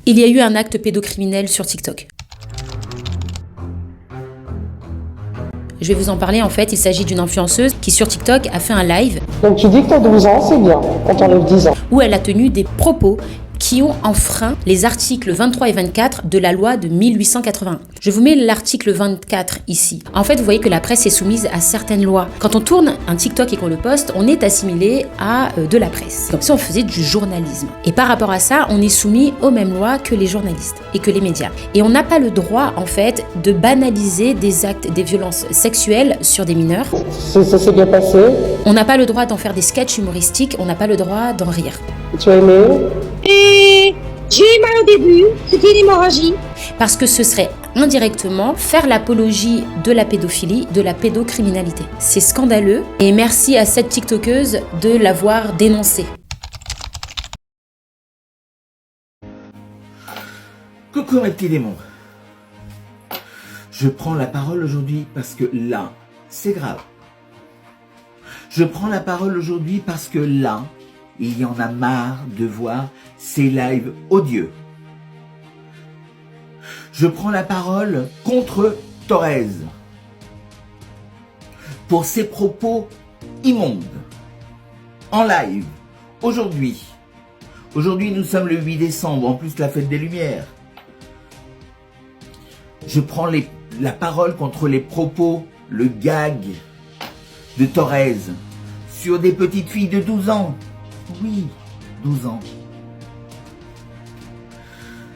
Il y a eu un acte pédocriminel sur TikTok. Je vais vous en parler en fait, il s'agit d'une influenceuse qui sur TikTok a fait un live. Donc tu dis que tu as 12 ans, c'est bien, on t'enlève 10 ans. Où elle a tenu des propos qui ont enfreint les articles 23 et 24 de la loi de 1881. Je vous mets l'article 24 ici. En fait, vous voyez que la presse est soumise à certaines lois. Quand on tourne un TikTok et qu'on le poste, on est assimilé à de la presse. Comme si on faisait du journalisme. Et par rapport à ça, on est soumis aux mêmes lois que les journalistes et que les médias. Et on n'a pas le droit, en fait, de banaliser des actes, des violences sexuelles sur des mineurs. Ça s'est bien passé? On n'a pas le droit d'en faire des sketchs humoristiques, on n'a pas le droit d'en rire. Tu as aimé? Et j'ai eu mal au début, c'était une hémorragie. Parce que ce serait indirectement faire l'apologie de la pédophilie, de la pédocriminalité. C'est scandaleux et merci à cette TikTokeuse de l'avoir dénoncé. Coucou mes petits démons. Je prends la parole aujourd'hui parce que là, c'est grave. Je prends la parole aujourd'hui parce que là, il y en a marre de voir ces lives odieux. Je prends la parole contre Thorez pour ses propos immondes en live aujourd'hui. Aujourd'hui, nous sommes le 8 décembre, en plus la fête des Lumières. Je prends la parole contre les propos, le gag de Thorez sur des petites filles de 12 ans. Oui, 12 ans.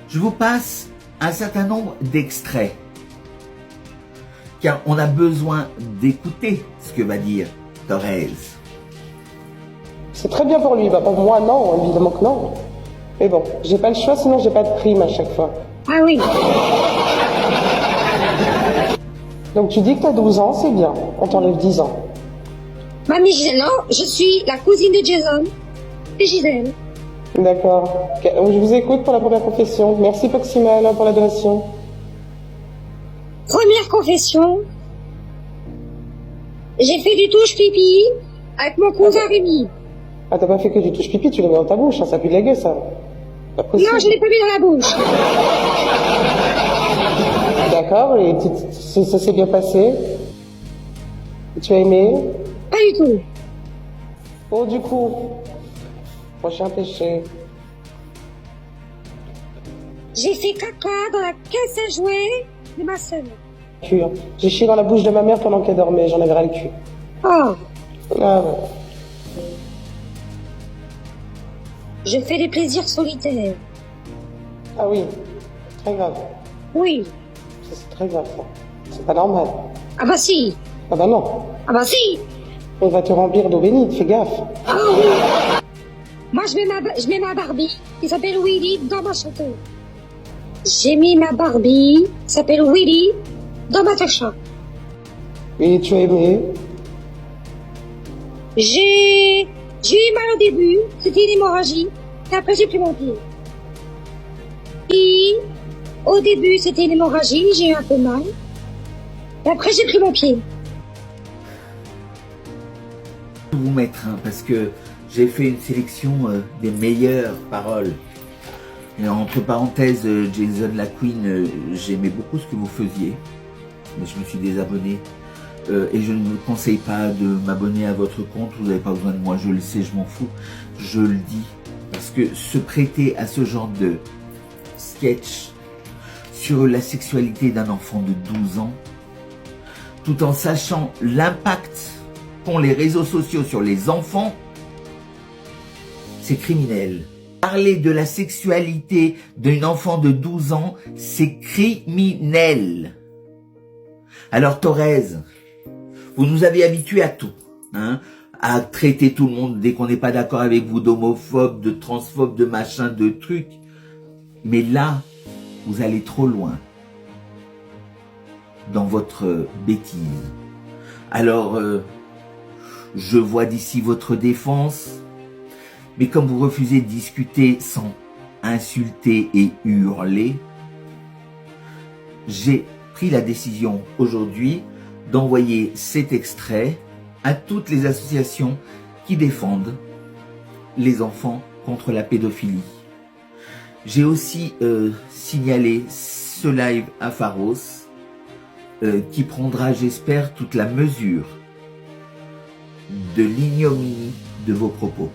Je vous passe un certain nombre d'extraits, car on a besoin d'écouter ce que va dire Thorez. C'est très bien pour lui, bah pour moi non, évidemment que non. Mais bon, j'ai pas le choix, sinon j'ai pas de prime à chaque fois. Ah oui. Donc tu dis que tu as 12 ans, c'est bien, on t'enlève 10 ans. Mamie Gisèle, non, je suis la cousine de Jason. Et Gisèle. D'accord. Ok, je vous écoute pour la première confession. Merci Proximal pour la donation. Première confession. J'ai fait du touche pipi avec mon cousin Rémi. Ah, t'as pas fait que du touche pipi, tu l'as mis dans ta bouche, hein, ça pue de la gueule ça. Pas possible. Non, je l'ai pas mis dans la bouche. D'accord, et ça s'est bien passé? Tu as aimé? Pas du tout. Bon, du coup, prochain péché. J'ai fait caca dans la caisse à jouets de ma sœur. Cul. J'ai chié dans la bouche de ma mère pendant qu'elle dormait, j'en avais ras le cul. Oh, Ah ouais. je fais des plaisirs solitaires. Ah oui, très grave. Oui. Ça, c'est très grave ça. C'est pas normal. Ah bah si. Ah bah non. Ah bah si. On va te remplir d'eau bénite, fais gaffe. Ah oui. Moi, je mets ma Barbie, qui s'appelle Willy, dans ma chanteuse. J'ai mis ma Barbie, qui s'appelle Willy, dans ma tacha. Et tu as aimé? J'ai eu mal au début, c'était une hémorragie, et après j'ai pris mon pied. Et au début c'était une hémorragie, j'ai eu un peu mal, et après j'ai pris mon pied. Je vais vous mettre, parce que j'ai fait une sélection des meilleures paroles. Et entre parenthèses, Jason LaQueen, j'aimais beaucoup ce que vous faisiez, mais je me suis désabonné. Et je ne vous conseille pas de m'abonner à votre compte, vous n'avez pas besoin de moi, je le sais, je m'en fous, je le dis. Parce que se prêter à ce genre de sketch sur la sexualité d'un enfant de 12 ans, tout en sachant l'impact qu'ont les réseaux sociaux sur les enfants, c'est criminel. Parler de la sexualité d'un enfant de 12 ans, c'est criminel. Alors Thorez, vous nous avez habitués à tout, hein, à traiter tout le monde dès qu'on n'est pas d'accord avec vous d'homophobe, de transphobe, de machin, de trucs. Mais là, vous allez trop loin dans votre bêtise. Alors, je vois d'ici votre défense, mais comme vous refusez de discuter sans insulter et hurler, j'ai pris la décision aujourd'hui d'envoyer cet extrait à toutes les associations qui défendent les enfants contre la pédophilie. J'ai aussi signalé ce live à Pharos qui prendra, j'espère, toute la mesure de l'ignominie de vos propos.